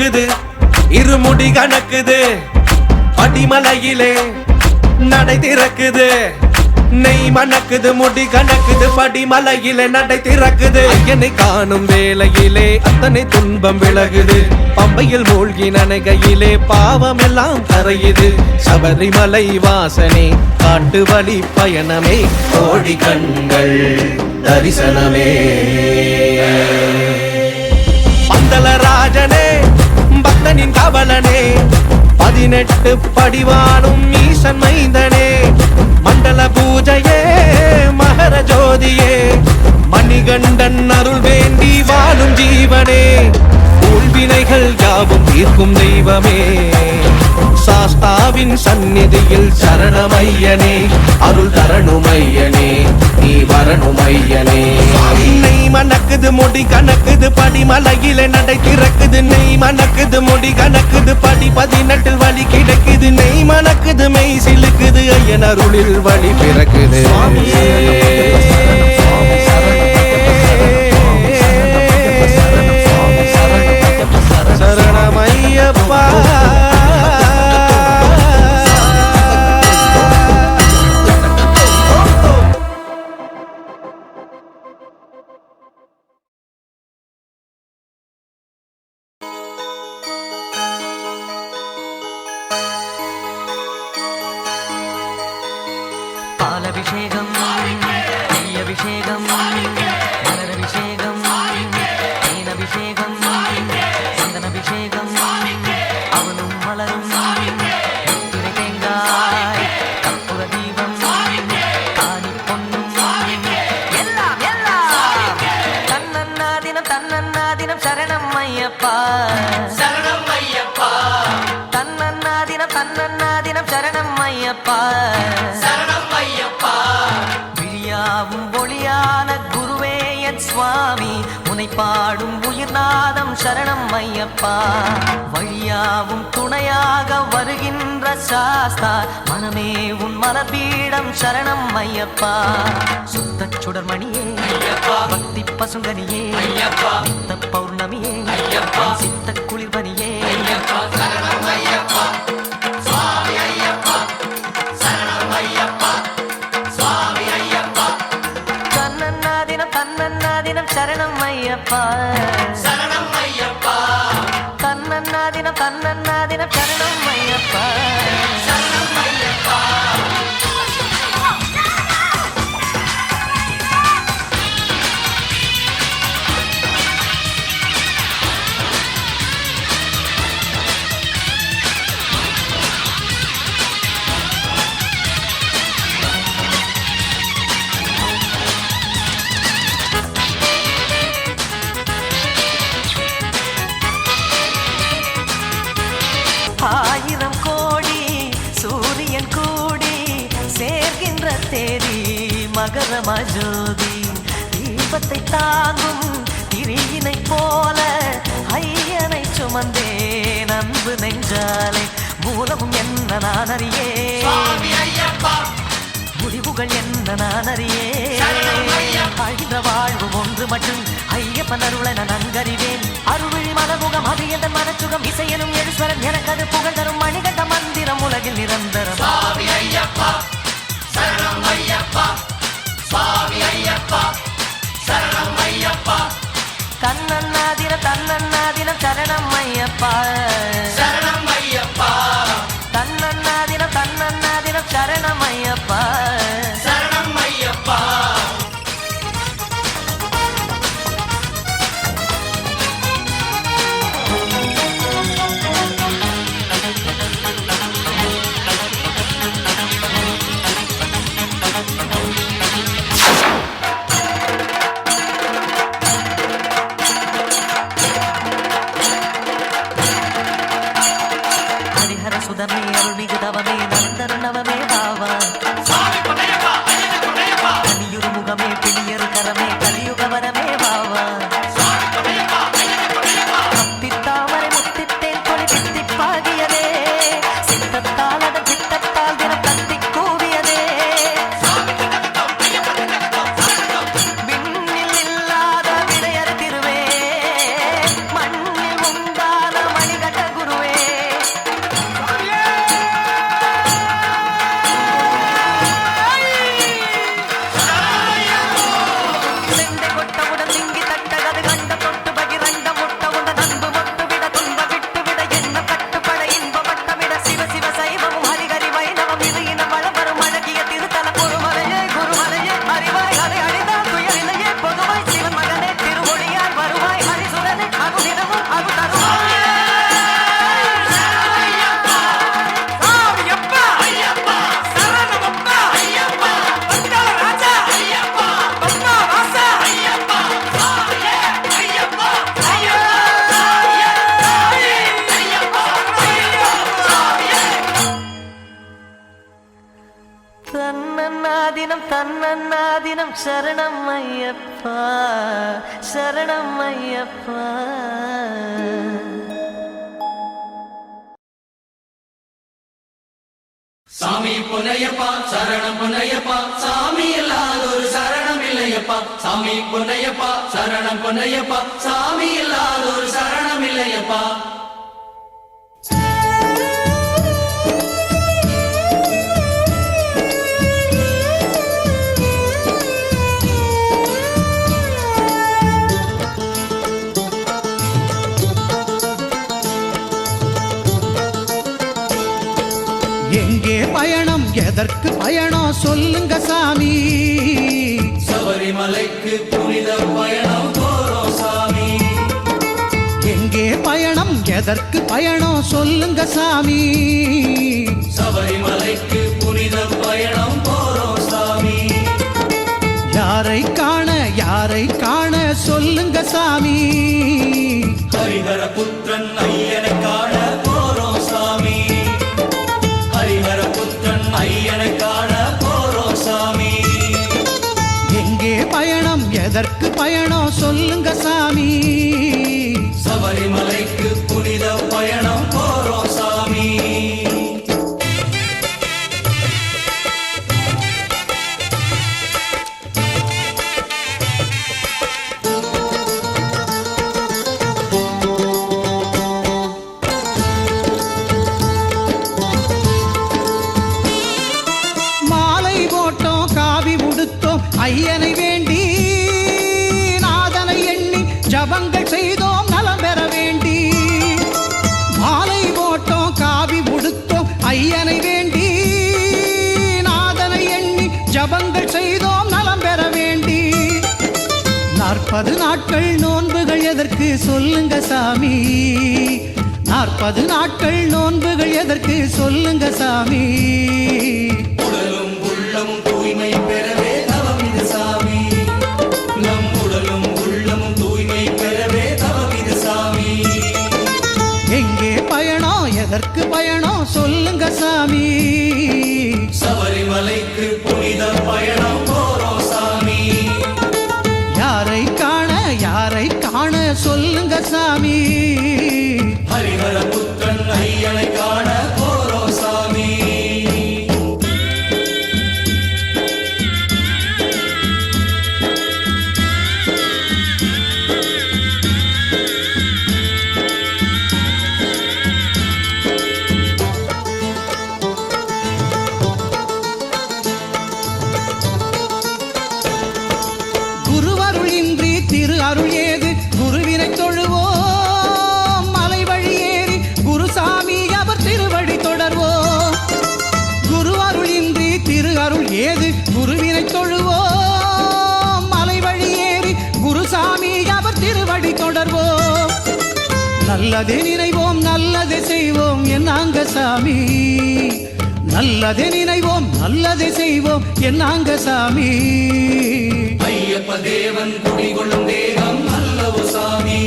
இழுக்குது இருமுடி கணக்குது படிமலையிலே நடை திறக்குது நெய் மணக்குது முடி கணக்குது படிமலையிலே நடை திறக்குது என்னை காணும் வேளையிலே அத்தனை துன்பம் விலகுது பம்பையில் மூழ்கி நனைகையிலே பாவம் எல்லாம் கரையுது சபரிமலை வாசனே காட்டு வழி பயணமே கோடி கண்கள் தரிசனமே பந்தலராஜனே பக்தனின் கவலனே 18 படிவானும் ஈசன் மைந்தனே மண்டல பூஜையே மகர ஜோதியே மணிகண்டன் அருள் வேண்டி வாழும் ஜீவனே ஊழ்வினைகள் யாவும் தீர்க்கும் தெய்வமே சாஸ்தாவின் சந்நிதியில் சரணமையனே அருள் தரணுமையனே நீ வரணுமையனே நெய் மணக்குது முடி கணக்குது படிமலையிலே நடை திறக்குது நெய் மணக்குது முடி கணக்குது படி 18 வழி கிடைக்குது நெய் மணக்குது மெய் சிலுக்குது ஐயன் அருளில் வழி பிறக்குது சரணமையப்பா பாலபிஷேகம் நெய்யபிஷேகம் மலரபிஷேகம் தேனபிஷேகம் சந்தனபிஷேகம் அவனும் மலரும் துணை தேங்காய் கற்பூர தீபம் காணி பொன்னும் எல்லாம் எல்லாம் தன்னன்னாதினம் சரணம் ஐயப்பா சரணம் ஐயப்பா தன்னன்னாதினம் சரணம் ஐயப்பா விழியாவும் ஒளியான குருவே என் சுவாமி உனை பாடும் உயிர்நாதம் சரணம் ஐயப்பா வழியாவும் துணையாக வருகின்ற சாஸ்தா மனமே உன் மலர்பீடம் சரணம் ஐயப்பா சுத்த சுடர்மணியே பக்தி பசுங்கனியே நித்த பௌர்ணமியே சித்த குளிர்பனியே சரணம் ஐயப்பா சரணம் ஐயப்பா சரணம் ஐயப்பா தன்னன்னாதினம் சரணம் ஐயப்பா சரணம் ஐயப்பா ஆயிரம் கோடி சூரியன் கூடி சேர்கின்ற தேதி மகரம ஜோதி தீபத்தை தாங்கும் திரியினை போல ஐயனை சுமந்தேன் அன்பு நெஞ்சாலை மூலமும் என்ன நான் அறியே முடிவுகள் என்ன நான் அறியே அழிந்த வாழ்வு ஒன்று மட்டும் ஐயப்பன் அருளை நான் நன்கறிவேன் அருள்விழி மனமுகம் அது எந்த மனச்சுகம் இசையனும் எழுஸ்வரன் எனக்கு அது புகழ் தரும் மணிகண்ட மந்திரம் உலகில் நிரந்தரம் சுவாமி ஐயப்பா சரணம் ஐயப்பா சுவாமி ஐயப்பா சரணம் ஐயப்பா தன்னன்னாதினம் சரணம் ஐயப்பா சரணம் ஐயப்பா தன்னன்னாதினம் சரணம் ஐயப்பா சரணம் ஐயப்பா சுதமே அருள்மிகு தவமே நந்தர் நவமே பாவா கலியுரு முகமே பிடியரு கரமே கலியுக வரமே பாவா முத்தித்தாமரை முத்தித்தேன் கொலி தித்திப்பாகியதே சித்தத்தால் அதன் சித்தத்தால் தினம் தத்தி கூவியதே நன்னாதினம் சரணம் ஐயப்பா சரணம் ஐயப்பா. சாமி பொன்னையப்பா சரணம் பொன்னையப்பா சாமி இல்லாத ஒரு சரணம் இல்லையப்பா. சாமி பொன்னையப்பா சரணம் பொன்னையப்பா சாமி இல்லாத ஒரு சரணம் இல்லையப்பா. எங்கே பயணம் எதற்கு பயணம் சொல்லுங்க சாமி. சபரிமலைக்கு புனித பயணம் போறோம் சாமி. எங்கே பயணம் எதற்கு பயணம் சொல்லுங்க சாமி. சபரிமலைக்கு புனித பயணம் போறோம் சாமி. யாரை காண சொல்லுங்க சாமி. ஹரிஹர புத்திரன் ஐயனை காண போறோம் சாமி. ஹரிஹர புத்திரன் ஐயனை காண போறோம் சாமி. எங்கே பயணம் எதற்கு பயணம் சொல்லுங்க சாமி. சபரிமலைக்கு புனித பயணம் போறோம் சாமி. ஐயனை வேண்டி நாதனை எண்ணி ஜபங்கள் செய்தோம் நலம் பெற வேண்டி. மாலை போட்டோம் காவி உடுத்தோம் ஐயனை வேண்டி நாதனை எண்ணி ஜபங்கள் செய்தோம் நலம் பெற வேண்டி. 40 நாட்கள் நோன்புகள் எதற்கு சொல்லுங்க சாமி. 40 நாட்கள் நோன்புகள் எதற்கு சொல்லுங்க சாமி. உடலும் உள்ளமும் தூய்மை பெறவே சாமி. நம் உடலும் உள்ளமும் தூய்மை பெறவே தவமிது சாமி. எங்கே பயணம் எதற்கு பயணம் சொல்லுங்க சாமி. சபரிமலைக்கு புனித பயணம் போறோம் சாமி. யாரை காண சொல்லுங்க சாமி. ஹரிஹர புத்திரன் ஐயனை காண போறோம் சாமி. அருள் ஏது குருவினை தொழுவோம். மலை வழி ஏறி குருசாமி அவர் திருவடி தொடர்வோம். குரு அருள் இன்றி திரு அருள் ஏது குருவினை தொழுவோம். மலை வழி ஏறி குருசாமி அவர் திருவடி தொடர்வோம். நல்லதே நினைவோம் நல்லதே செய்வோம் என்னாங்க சாமி. நல்லதே நினைவோம் நல்லதே செய்வோம் என்னாங்க சாமி. ஐயப்ப தேவன் குடிகொள்ளும் தேகம் அல்லவோ சாமி.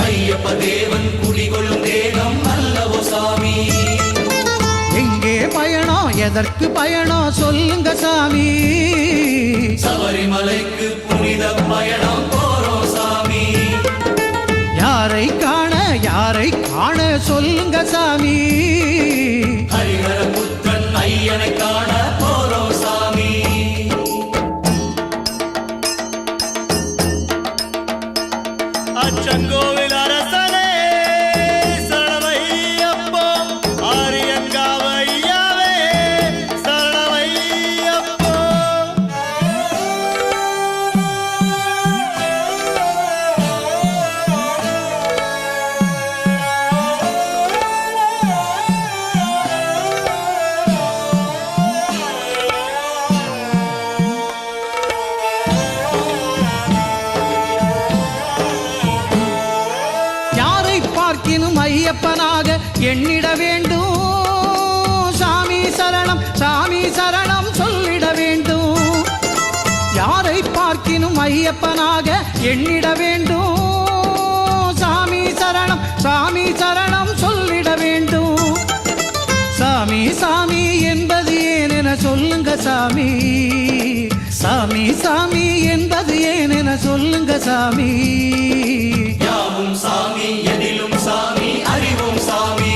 ஐயப்ப தேவன் குடிகொள்ளும் தேகம் அல்லவோ சாமி. எங்கே பயணம் எதற்கு பயணம் சொல்லுங்க சாமி. சபரிமலைக்கு புனித பயணம் போறோம் சாமி. யாரை காண சொல்லுங்க சாமி. ஹரிஹர புத்திரன் ஐயனை காண போறோம் சாமி. அச்சங்கோவில் அரசனே சரணமையப்போ. ஆரியங்காவையாவே சரணமையப்போ. ஐயப்பனாக எண்ணிட வேண்டும். சாமி சரணம் சொல்லிட வேண்டும். யாரை பார்க்கினும் ஐயப்பனாக எண்ணிட வேண்டும். சாமி சரணம் சொல்லிட வேண்டும். சாமி என்பது ஏனென ஏனென சொல்லுங்க சாமி. சாமி சாமி என்பது ஏனென சொல்லுங்க சாமி. யாவும் சாமி எதிலும் சாமி அறிவோம் சாமி.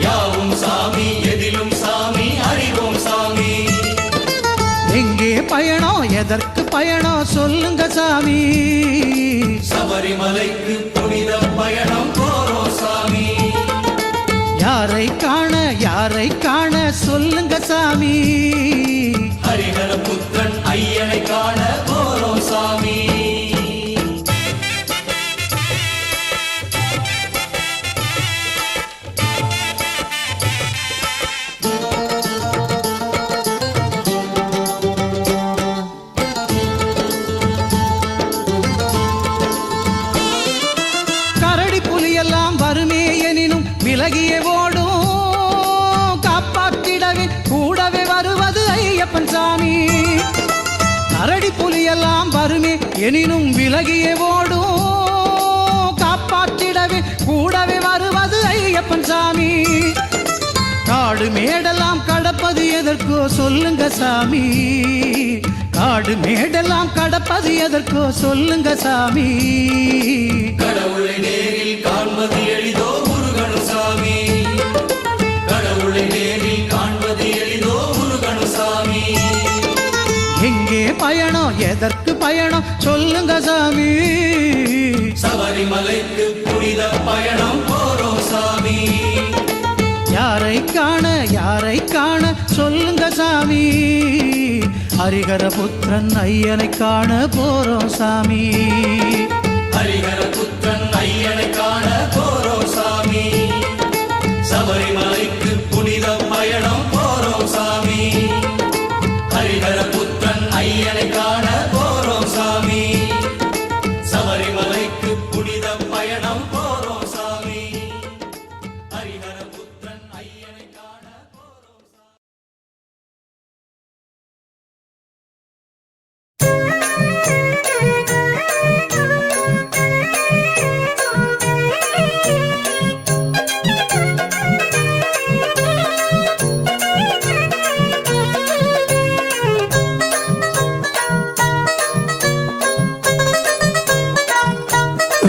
யாவும் சாமி எதிலும் சாமி அறிவோம் சாமி. எங்கே பயணம் எதற்கு பயணம் சொல்லுங்க சாமி. சபரிமலைக்கு புனித பயணம் போறோம் சாமி. யாரை காண சொல்லுங்க சாமி. ஹரிஹர புத்திரன் ஐயனை காண போறோம் சாமி. கரடி புலியெல்லாம் வருமே எனினும் விலகியே ஓடும். காப்பாற்றிடவே கூடவே வருவது ஐயப்பன் சாமி. கரடி புலியெல்லாம் வருமே எனினும் விலகியே ஓடும். காப்பாற்றிடவே கூடவே வருவது ஐயப்பன் சாமி. காடு மேடெல்லாம் கடப்பது எதற்கோ சொல்லுங்க சாமி. காடு மேடெல்லாம் கடப்பது எதற்கோ சொல்லுங்க சாமி. கடவுளை நேரில் காண்பது எளிதோ முருகனு சாமி. கடவுளை நேரில் காண்பது எளிதோ முருகனு சாமி. எங்கே பயணம் எதற்கு பயணம் சொல்லுங்க சாமி. சபரிமலைக்கு புனித பயணம் போறோம் சாமி. யாரை காண சொல்லுங்க சாமி. ஹரிஹர புத்திரன் ஐயனை காண போறோம் சாமி. ஹரிஹர புத்திரன் ஐயனை காண போறோம் சாமி. சபரிமலைக்கு புனித பயணம் போறோம் சாமி. ஹரிஹர புத்திரன் ஐயனை காண போறோம் சாமி. சபரிமலைக்கு புனித பயணம் போறோம் சாமி. ஹரிஹர புத்திரன் ஐயனை காண போறோம் சாமி.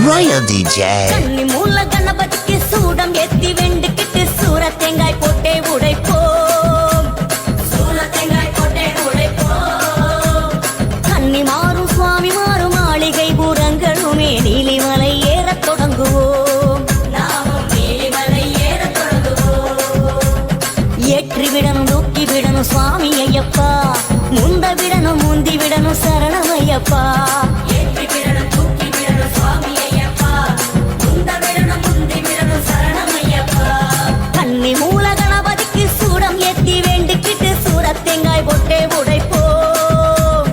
Royal DJ. கன்னி மூல கணபதிக்கு சூடம் ஏத்தி வெண்டுக்கிட்டு சூர தேங்காய் போட்டே உடைப்போம். சூர தேங்காய் போட்டே உடைப்போம். கன்னி மாறும் சுவாமி மாறும் மாளிகை பூரங்களுமே நீலிமலை ஏறத் தொடங்குவோம். நாமும் நீலிமலை ஏறத் தொடங்குவோம். ஏற்றி விடணும் தூக்கி விடணும் சுவாமி ஐயப்பா. முந்த விடணும் முந்தி விடணும் சரணம் ஐயப்பா. ஏற்றி விடணும் தூக்கி விடணும் சுவாமி ஐயப்பா. முந்த விடணும் முந்தி விடணும் சரணம் ஐயப்பா. கன்னி மூல கணபதிக்கு சூடம் ஏத்தி வேண்டிக்கிட்டு சூட தேங்காய் போட்டே உடைப்போம்.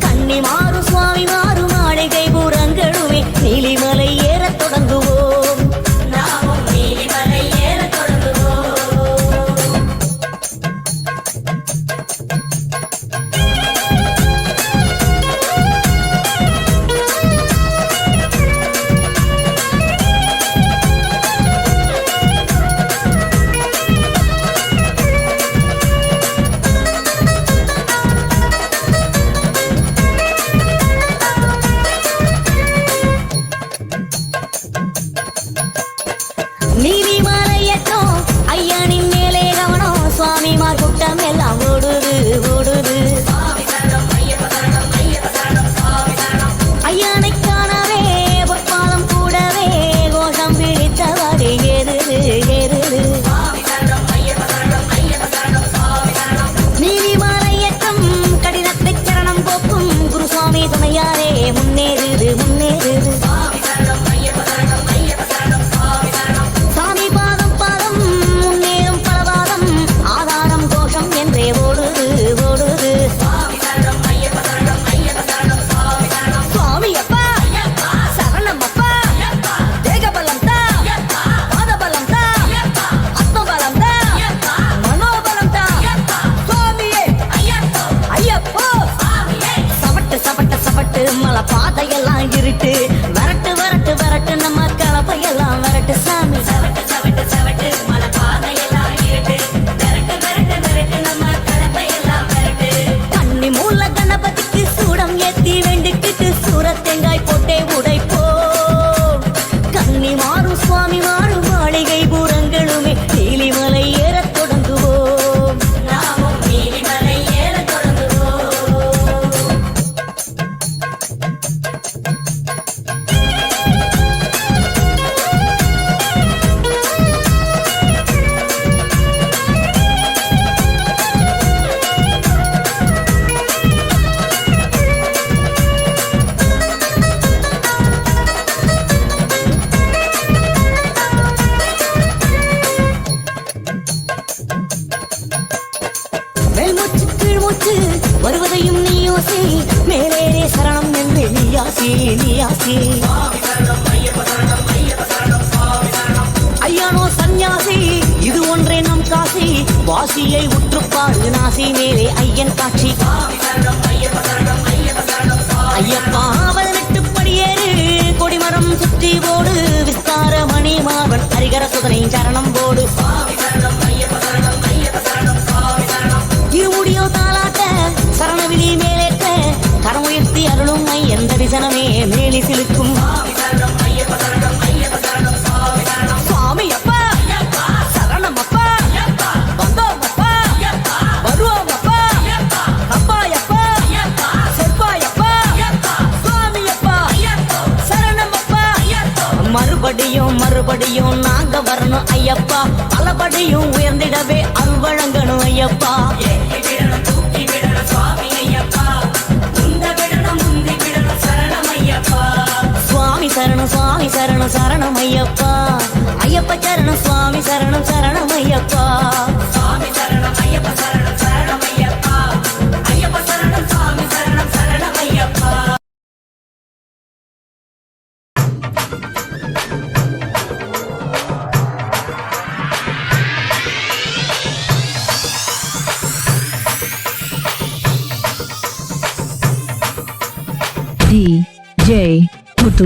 கன்னி மாறு சுவாமி மாறு மாளிகை பூரங்களுமே நீலிமலை ஏறத் தொடங்குவோம். நாமும் நீலிமலை ஏறத் தொடங்குவோம். நீலிமலையட்டும் ஐயனின் மேலே கவனம். சுவாமிமார் கூட்டம் எல்லாம் ஓடுது ஓடுது. ஐயனை காணவே பொற்பாலம் கூடவே கோஷம் பிடித்தவாறு ஏறுது ஏறுது. நீலிமலையட்டும் கடினத்தை சரணம் போக்கும் குருசுவாமி துணையாரே முன்னேறுது முன்னேறுது. சாமி பாதம் பாதம் முன்னேறும் பலவாதம் ஆதாரம் கோஷம் என்றே ஓடுது ஓடுது. சுவாமி அப்பா சரணம் அப்பா. தேகபலம் தா பாதபலம் தா ஆத்மபலம் தா மனோபலம் தா. சுவாமியே ஐயப்போ. சபட்டு சபட்டு சபட்டு மலை பாதையெல்லாம் இருட்டு. வரட்டு வரட்டு வரட்டு நம்ம கலப்பையெல்லாம் வரட்டு சாமி. சவட்டு சவட்டு சவட்டு மலை பாதையெல்லாம் இருட்டு. வரட்டு வரட்டு வரட்டு நம்ம ஆசி நீ ஆசி ஐயானோ சந்நியாசி இது ஒன்றே நம் காசி வாசியை உற்றுப்பாடு நாசி மேலே ஐயன் காட்சி ஐயப்பா 18 படியேறு கொடிமரம் சுற்றி போடு விஸ்தார மணி மார்பன் ஹரிகர சுதனை சரணம் போடு இருமுடியோ தாளாட்ட சரணவிழி மேலேற்ற கரமுயர்த்தி அருளும் ஐயன் தரிசனமே மேலி சிலுக்கும் சுவாமி அப்பா சரணம் அப்பா வந்தோம் அப்பா வருவோம் அப்பா அப்பா அப்பா செப்பாயப்பா சுவாமி அப்பா சரணம் அப்பா மறுபடியும் நாங்க வரணும் ஐயப்பா பலபடியும் உயர்ந்திடவே அருள் வழங்கணும் ஐயப்பா சுவாமி சரணம் சுவாமி சரணம் சரணம் ஐயப்பா ஐயப்ப சரணம் சுவாமி சரணம் சரணம் ஐயப்பா சுவாமி சரணம் ஐயப்ப சரணம் சரணம் ஐயப்பா ஐயப்ப சரணம் சுவாமி சரணம் சரணம் Ayyappa DJ Muthu.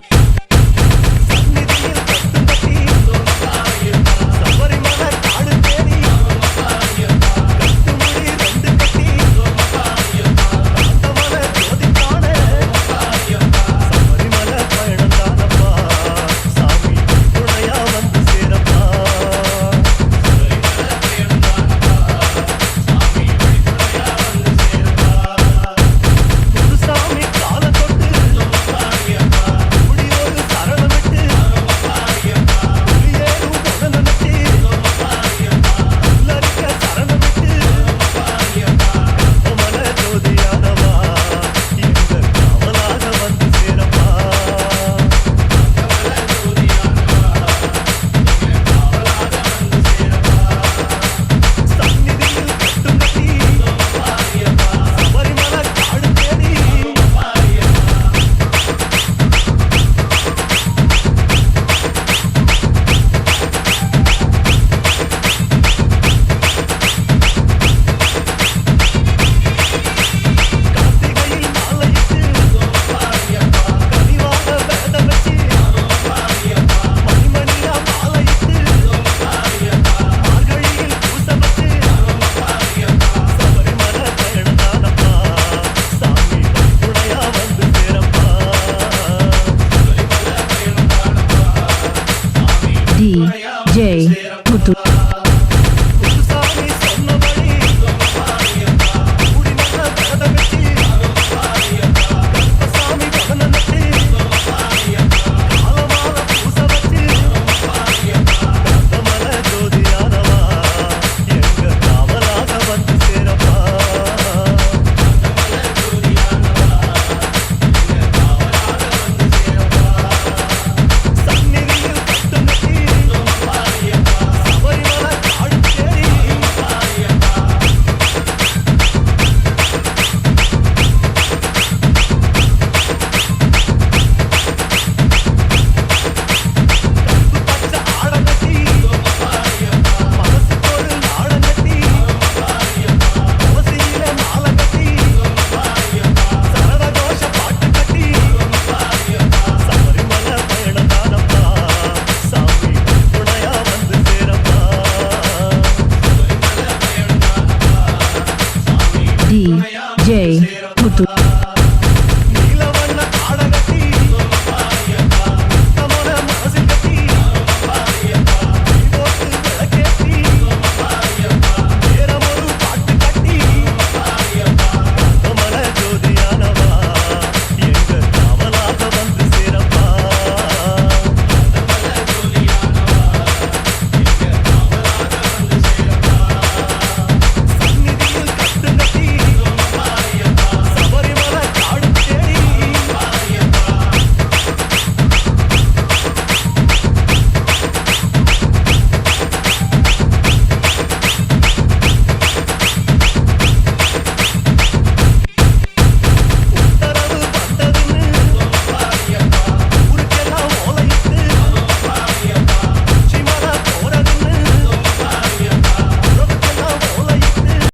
DJ Muthu. DJ Muthu.